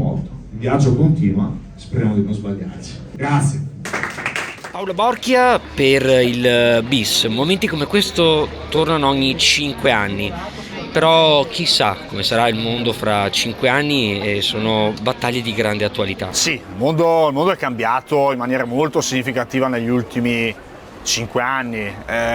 molto. Il viaggio continua, speriamo di non sbagliarci. Grazie. Paolo Borchia per il bis. Momenti come questo tornano ogni 5 anni, però chissà come sarà il mondo fra 5 anni e sono battaglie di grande attualità. Sì, il mondo è cambiato in maniera molto significativa negli ultimi 5 anni,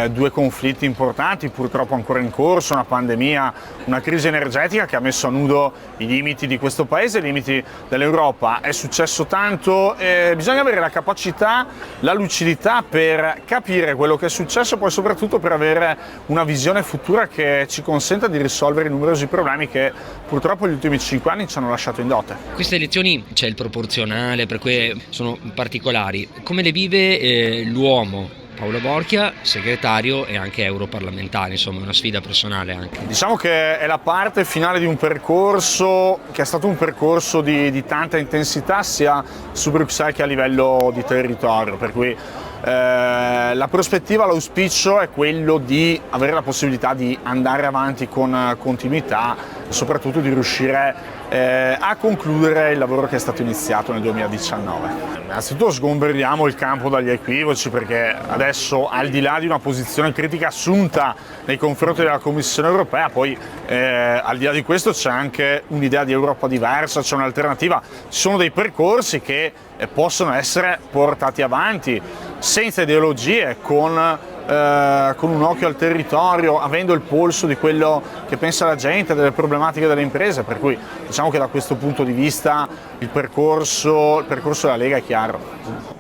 2 conflitti importanti purtroppo ancora in corso, una pandemia, una crisi energetica che ha messo a nudo i limiti di questo paese, i limiti dell'Europa. È successo tanto, bisogna avere la capacità, la lucidità per capire quello che è successo e poi soprattutto per avere una visione futura che ci consenta di risolvere i numerosi problemi che purtroppo gli ultimi 5 anni ci hanno lasciato in dote. Queste elezioni c'è il proporzionale, per cui sono particolari. Come le vive l'uomo? Paolo Borchia, segretario e anche europarlamentare, insomma, è una sfida personale anche. Diciamo che è la parte finale di un percorso che è stato un percorso di tanta intensità sia su Bruxelles che a livello di territorio, per cui la prospettiva, l'auspicio è quello di avere la possibilità di andare avanti con continuità e soprattutto di riuscire a concludere il lavoro che è stato iniziato nel 2019. Innanzitutto sgomberdiamo il campo dagli equivoci, perché adesso, al di là di una posizione critica assunta nei confronti della Commissione europea, poi al di là di questo c'è anche un'idea di Europa diversa, c'è un'alternativa, ci sono dei percorsi che possono essere portati avanti senza ideologie, con un occhio al territorio, avendo il polso di quello che pensa la gente, delle problematiche delle imprese, per cui diciamo che da questo punto di vista il percorso della Lega è chiaro.